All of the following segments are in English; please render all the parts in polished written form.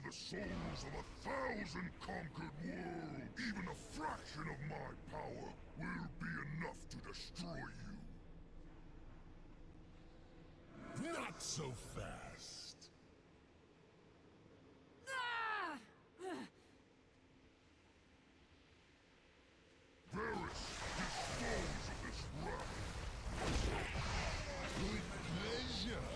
the souls of 1,000 conquered worlds. Even a fraction of my power will be enough to destroy you. Not so fast. Varys, dispose of this wrath. With pleasure.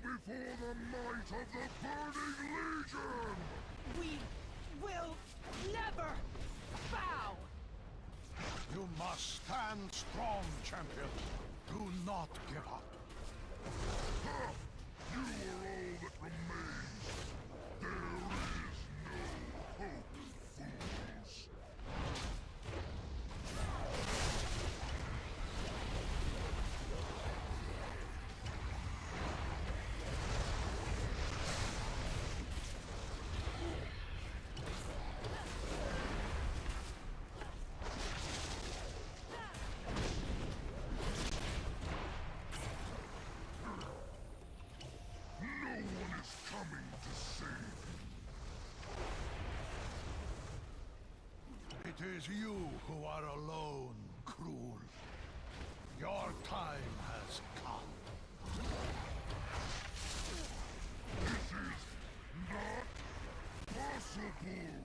before the might of the Burning Legion! We will never bow! You must stand strong, champion. Do not give up. Ha! You are all that remains. There is no hope, fools. It is you who are alone, cruel. Your time has come. This is not possible!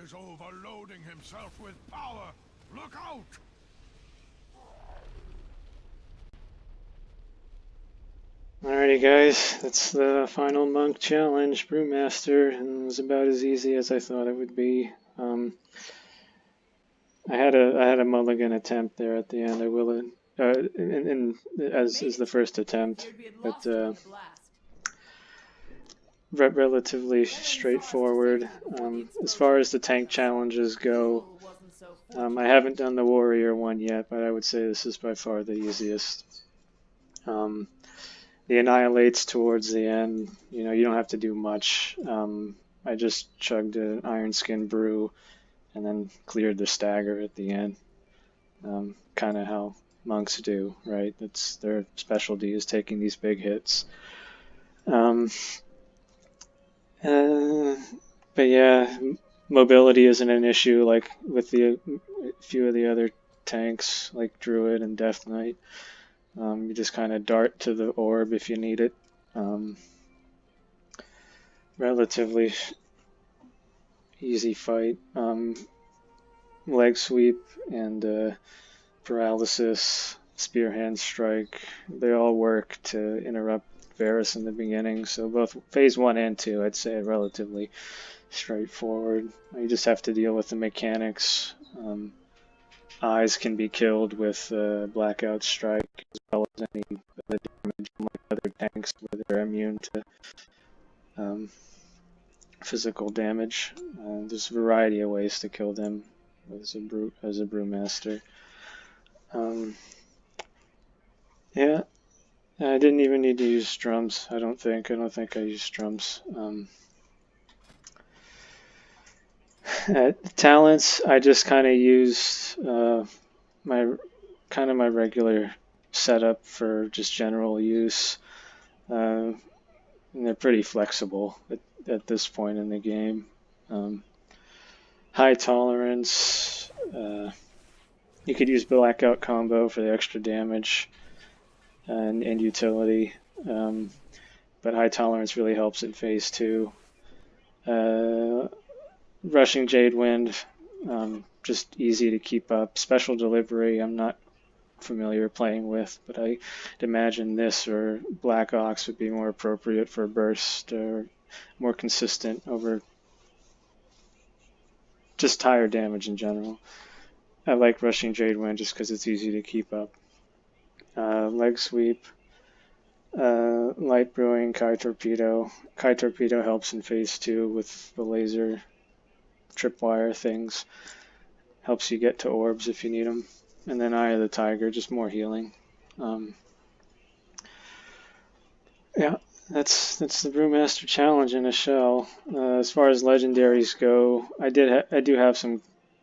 is overloading himself with power. Look out! Alrighty guys, that's the final monk challenge, Brewmaster, and it was about as easy as I thought it would be. I had a mulligan attempt there at the end. I will, as the first attempt, but relatively straightforward. As far as the tank challenges go, I haven't done the warrior one yet, but I would say this is by far the easiest. The annihilates towards the end, you know, you don't have to do much. I just chugged an iron skin brew and then cleared the stagger at the end. Kind of how monks do, right? That's their specialty, is taking these big hits. But yeah, mobility isn't an issue like with the few of the other tanks, like Druid and Death Knight. You just kind of dart to the orb if you need it. Relatively easy fight. Leg sweep and paralysis, spear hand strike, they all work to interrupt Varus in the beginning. So both phase 1 and 2, I'd say, are relatively straightforward. You just have to deal with the mechanics. Eyes can be killed with blackout strike, as well as any other damage, like other tanks where they're immune to physical damage. There's a variety of ways to kill them as a brewmaster. Yeah, I didn't even need to use drums. I don't think I used drums. Talents, I just kind of used my regular setup for just general use. And they're pretty flexible at this point in the game. High tolerance. You could use blackout combo for the extra damage and utility, but high tolerance really helps in phase 2. Rushing Jade Wind, just easy to keep up. Special delivery, I'm not familiar playing with, but I'd imagine this or Black Ox would be more appropriate for burst or more consistent over just higher damage in general. I like Rushing Jade Wind just because it's easy to keep up. Leg sweep, light brewing, Kai Torpedo. Kai Torpedo helps in phase 2 with the laser tripwire things. Helps you get to orbs if you need them. And then Eye of the Tiger, just more healing. Yeah, that's the Brewmaster challenge in a shell. As far as legendaries go, I do have some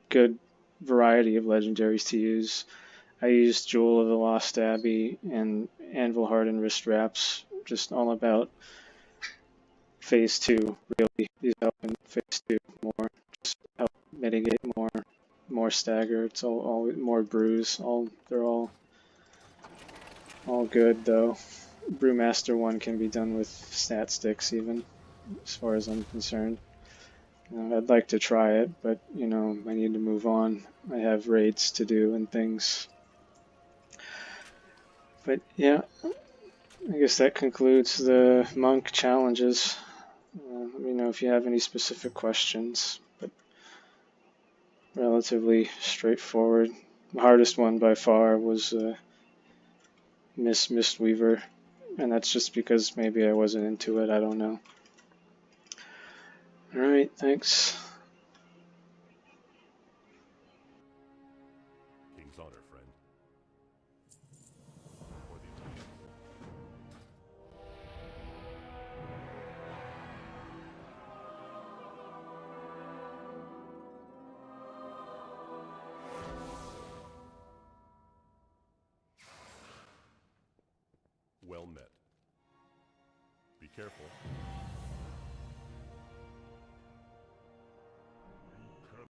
good variety of legendaries to use. I used Jewel of the Lost Abbey and Anvil Hardened Wrist Wraps, just all about phase 2, really. These help in phase 2 more, just help mitigate more stagger. It's all more brews. They're all good though. Brewmaster 1 can be done with stat sticks even, as far as I'm concerned. I'd like to try it, but you know, I need to move on. I have raids to do and things. But yeah, I guess that concludes the monk challenges. Let me know if you have any specific questions, but relatively straightforward. The hardest one by far was Mistweaver, and that's just because maybe I wasn't into it, I don't know. Alright, thanks. King's honor, friend. Well met. Be careful.